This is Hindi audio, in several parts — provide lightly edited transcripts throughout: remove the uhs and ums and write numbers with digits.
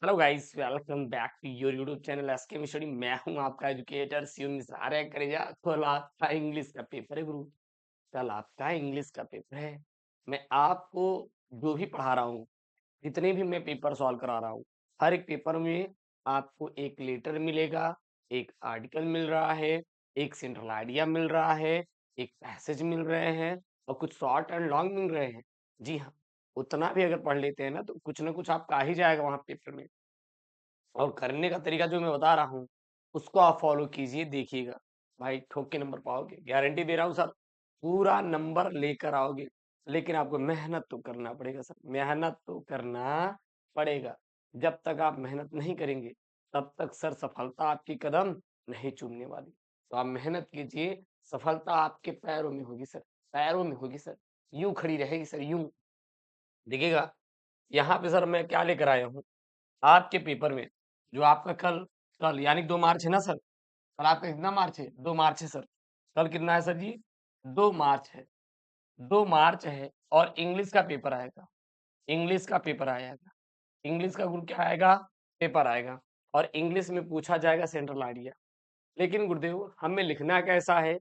Hello guys, welcome back to your YouTube channel SK study. मैं हूं आपका एजुकेटर शिव मिश्रा। अरे करेजा, कल आपका इंग्लिश का पेपर है गुरु। कल आपका इंग्लिश का पेपर है। मैं आपको जो भी पढ़ा रहा हूँ, जितने भी मैं पेपर सॉल्व करा रहा हूँ, हर एक पेपर में आपको एक लेटर मिलेगा, एक आर्टिकल मिल रहा है, एक सेंट्रल आइडिया मिल रहा है, एक पैसेज मिल रहे हैं और कुछ शॉर्ट एंड लॉन्ग मिल रहे हैं। जी हाँ, उतना भी अगर पढ़ लेते हैं ना तो कुछ ना कुछ आपका आ ही जाएगा वहां पेपर में। और करने का तरीका जो मैं बता रहा हूँ, उसको आप फॉलो कीजिए, देखिएगा भाई ठोक के नंबर पाओगे, गारंटी दे रहा हूँ सर। पूरा नंबर लेकर आओगे, लेकिन आपको मेहनत तो करना पड़ेगा सर, मेहनत तो करना पड़ेगा। जब तक आप मेहनत नहीं करेंगे तब तक सर सफलता आपकी कदम नहीं चूमने वाली। तो आप मेहनत कीजिए, सफलता आपके पैरों में होगी सर, पैरों में होगी सर, यूं खड़ी रहेगी सर, यूं। देखिएगा, यहाँ पे सर मैं क्या लेकर आया हूँ आपके पेपर में। जो आपका कल कल यानी 2 मार्च है ना सर। कल आपका कितना मार्च है? 2 मार्च है सर। कल कितना है सर जी? 2 मार्च है। 2 मार्च है और इंग्लिश का पेपर आएगा। इंग्लिश का पेपर आएगा। इंग्लिश का ग्रुप क्या आएगा? पेपर आएगा। और इंग्लिश में पूछा जाएगा सेंट्रल आइडिया। लेकिन गुरुदेव, हमें लिखना कैसा है?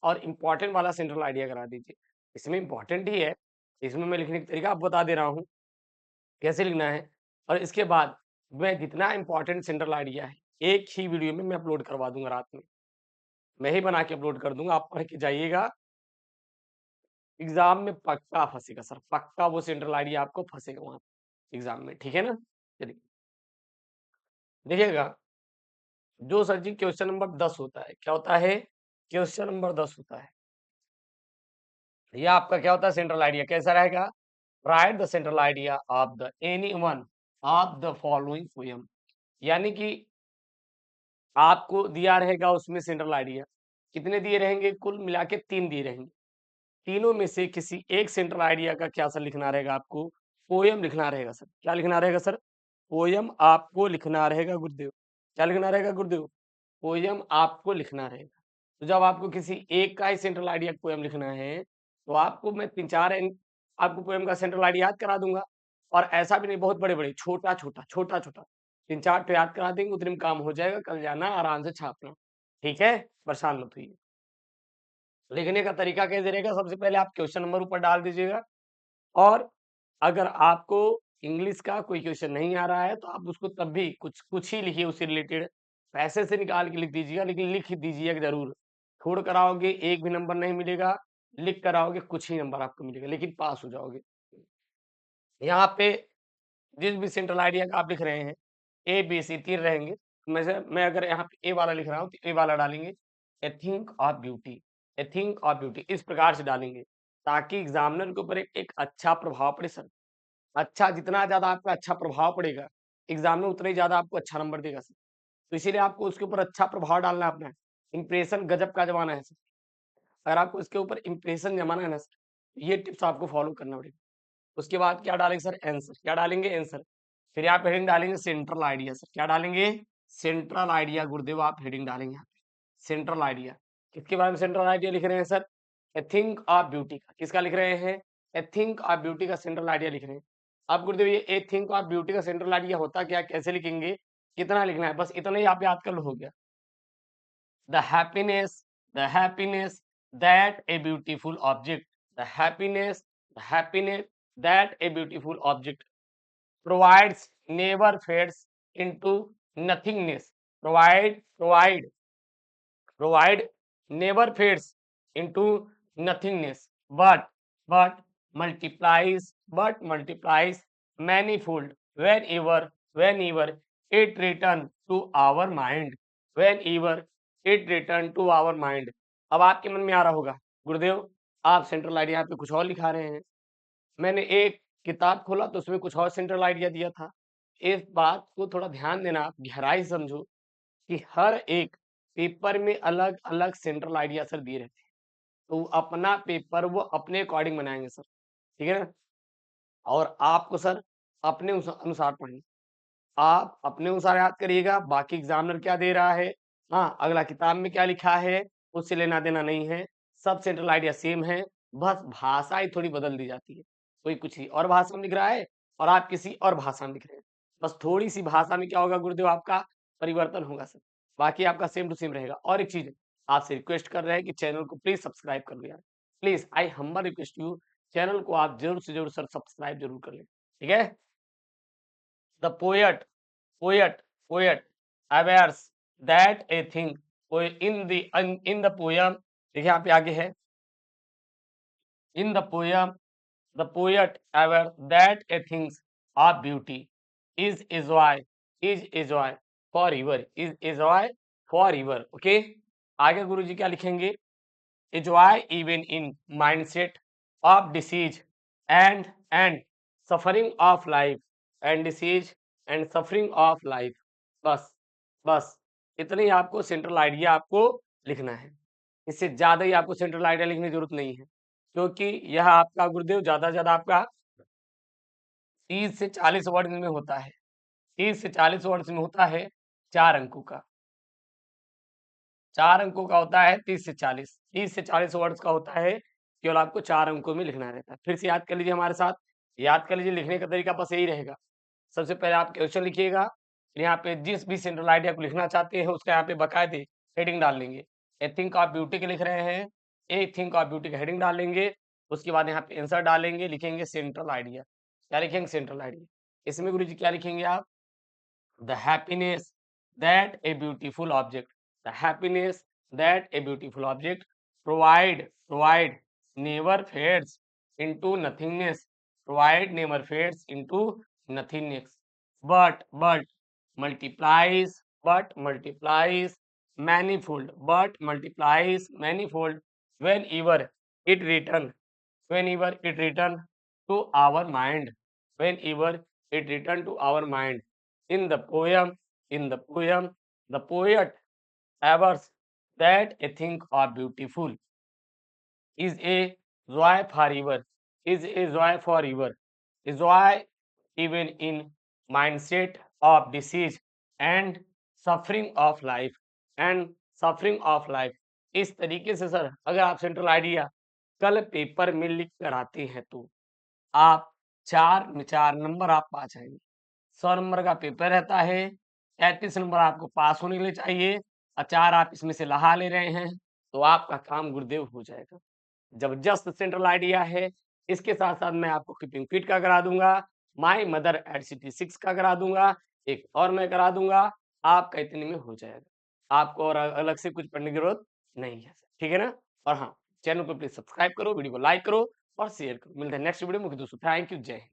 और इम्पोर्टेंट वाला सेंट्रल आइडिया करा दीजिए। इसमें इम्पोर्टेंट ही है, इसमें मैं लिखने का तरीका आपको बता दे रहा हूँ कैसे लिखना है। और इसके बाद मैं जितना इम्पोर्टेंट सेंट्रल आइडिया है, एक ही वीडियो में मैं अपलोड करवा दूंगा रात में। मैं ही बना के अपलोड कर दूंगा, आप पढ़ के जाइएगा। एग्जाम में पक्का फंसेगा सर, पक्का वो सेंट्रल आइडिया आपको फंसेगा वहां एग्जाम में, ठीक है ना? चलिए देखिएगा, जो सर जी क्वेश्चन नंबर 10 होता है, क्या होता है? क्वेश्चन नंबर 10 होता है। ये आपका क्या होता है? सेंट्रल आइडिया कैसा रहेगा? Right the central idea of the any one of the following poem. यानी कि आपको दिया रहेगा उसमें सेंट्रल आइडिया। कितने दिए रहेंगे? कुल मिला के 3 दिए रहेंगे। तीनों में से किसी एक सेंट्रल आइडिया का क्या सर लिखना रहेगा आपको? पोयम लिखना रहेगा सर। क्या लिखना रहेगा सर? पोयम आपको लिखना रहेगा गुरुदेव। क्या लिखना रहेगा गुरुदेव? पोयम आपको लिखना रहेगा। तो जब आपको किसी एक का ही सेंट्रल आइडिया पोयम लिखना है, तो आपको मैं 3-4 आपको पोयम का सेंट्रल आइडिया याद करा दूंगा। और ऐसा भी नहीं बहुत बड़े-बड़े, छोटा-छोटा, छोटा-छोटा 3-4 तो याद करा देंगे, उतने में काम हो जाएगा। कल जाना आराम से छापना, ठीक है? परेशान मत होइए। लिखने का तरीका कैसे रहेगा? सबसे पहले आप क्वेश्चन नंबर ऊपर डाल दीजिएगा। और अगर आपको इंग्लिश का कोई क्वेश्चन नहीं आ रहा है तो आप उसको तब भी कुछ कुछ ही लिखिए उससे रिलेटेड। पैसे से निकाल के लिख दीजिएगा, लेकिन लिख दीजिएगा जरूर। छोड़ कर आओगे एक भी नंबर नहीं मिलेगा, लिख कर आओगे कुछ ही नंबर आपको मिलेगा, लेकिन पास हो जाओगे। यहाँ पे जिस भी सेंट्रल आइडिया का आप लिख रहे हैं, ए बी सी 3 रहेंगे। मैं अगर यहाँ पे ए वाला लिख रहा हूँ तो ए वाला डालेंगे, A think of beauty. A think of beauty इस प्रकार से डालेंगे, ताकि एग्जामिनर के ऊपर एक अच्छा प्रभाव पड़े सर। अच्छा, जितना ज़्यादा आपका अच्छा प्रभाव पड़ेगा, एग्जामिनर उतना ही ज़्यादा आपको अच्छा नंबर देगा सर। तो इसीलिए आपको उसके ऊपर अच्छा प्रभाव डालना है अपना। इंप्रेशन गजब का जमाना है सर। अगर आपको इसके ऊपर इंप्रेशन जमाना है ना सर, ये टिप्स आपको फॉलो करना पड़ेगा। उसके बाद क्या डालेंगे सर? आंसर। क्या डालेंगे? आंसर। फिर आप हेडिंग डालेंगे सेंट्रल आइडिया सर। क्या डालेंगे? सेंट्रल आइडिया गुरुदेव, आप हेडिंग डालेंगे यहाँ पे सेंट्रल आइडिया। किसके बारे में सेंट्रल आइडिया लिख रहे हैं sir? A think of beauty का। किसका लिख रहे हैं? ए थिंक ऑफ ब्यूटी का सेंट्रल आइडिया लिख रहे हैं। अब गुरुदेव ये ए थिंक ऑफ ब्यूटी का सेंट्रल आइडिया होता क्या, कैसे लिखेंगे, कितना लिखना है, बस इतना ही आप याद कर लो, हो गया। the happiness the happiness that a beautiful object, the happiness that a beautiful object provides never fades into nothingness. Provide never fades into nothingness, but multiplies manifold whenever it return to our mind, whenever it return to our mind। अब आपके मन में आ रहा होगा, गुरुदेव आप सेंट्रल आइडिया यहाँ पे कुछ और लिखा रहे हैं, मैंने एक किताब खोला तो उसमें कुछ और सेंट्रल आइडिया दिया था। इस बात को थोड़ा ध्यान देना, आप गहराई से समझो कि हर एक पेपर में अलग-अलग सेंट्रल आइडिया सर दिए रहते हैं। तो अपना पेपर वो अपने अकॉर्डिंग बनाएँगे सर, ठीक है ना? और आपको सर अपने अनुसार पढ़ना। आप अपने अनुसार याद करिएगा, बाकी एग्जामिनर क्या दे रहा है, हाँ, अगला किताब में क्या लिखा है, उससे लेना-देना नहीं है। सब सेंट्रल आइडिया सेम है, बस भाषा ही थोड़ी बदल दी जाती है। कोई कुछ ही और भाषा में लिख रहा है और आप किसी और भाषा में लिख रहे हैं। बस थोड़ी सी भाषा में क्या होगा गुरुदेव, आपका परिवर्तन होगा सर, बाकी आपका सेम टू सेम रहेगा। और एक चीज आपसे रिक्वेस्ट कर रहे हैं कि चैनल को प्लीज सब्सक्राइब कर लो यार, please I humble request you, channel को आप जरूर से जरूर सर सब्सक्राइब जरूर कर लें, ठीक है। The poet poet poet awares that a thing in the poem, देखिए यहाँ पे आगे है, in the poem the poet aware that a things of beauty is a joy, is a joy forever, is a joy forever, okay। आगे गुरु जी क्या लिखेंगे, a joy even in mindset of disease and suffering of life, and disease and suffering of life, बस बस इतना ही आपको सेंट्रल आइडिया आपको लिखना है, इससे ज्यादा ही आपको सेंट्रल आइडिया लिखने की जरूरत नहीं है, क्योंकि यह आपका गुरुदेव ज्यादा से ज्यादा आपका 30 से 40 वर्ड में होता है, 30 से 40 वर्ड में होता है, 4 अंकों का, 4 अंकों का होता है, 30 से 40 वर्ड्स का होता है, केवल आपको 4 अंकों में लिखना रहता है। फिर से याद कर लीजिए हमारे साथ, याद कर लीजिए, लिखने का तरीका बस यही रहेगा। सबसे पहले आप क्वेश्चन लिखिएगा, यहाँ पे जिस भी सेंट्रल आइडिया को लिखना चाहते हैं उसका यहाँ पे बकायदे हेडिंग डाल लेंगे। ए थिंक ऑफ ब्यूटी के लिख रहे हैं, ए थिंक ऑफ ब्यूटी का हेडिंग डाल लेंगे, उसके बाद यहाँ पे आंसर डालेंगे, लिखेंगे सेंट्रल आइडिया, क्या लिखेंगे, सेंट्रल आइडिया। इसमें गुरु जी क्या लिखेंगे आप, the happiness that a beautiful object, the happiness that a beautiful object provide never fades into nothingness, provide never fades into nothingness, but multiplies manifold whenever it return to our mind, whenever it return to our mind. In the poem, the poet avers that a thing of beautiful is a joy forever, is a joy forever, a joy even in mindset of disease and suffering of life, and suffering of life। इस तरीके से सर अगर आप सेंट्रल आइडिया कल पेपर में लिख कर आते हैं तो आप 4 में 4 नंबर आप पा जाएंगे। 100 नंबर का पेपर रहता है, 33 नंबर आपको पास होने के लिए चाहिए, और 4 आप इसमें से लहा ले रहे हैं, तो आपका काम गुरुदेव हो जाएगा। जबरदस्त सेंट्रल आइडिया है। इसके साथ साथ मैं आपको कीपिंग फिट का करा दूंगा, माई मदर एट सिटी 6 का करा दूंगा, एक और मैं करा दूंगा, आपका इतने में हो जाएगा। आपको और अलग से कुछ पढ़ने की जरूरत नहीं है, ठीक है ना। और हाँ, चैनल को प्लीज सब्सक्राइब करो, वीडियो को लाइक करो और शेयर करो। मिलते हैं नेक्स्ट वीडियो में दोस्तों, थैंक यू, जय हिंद।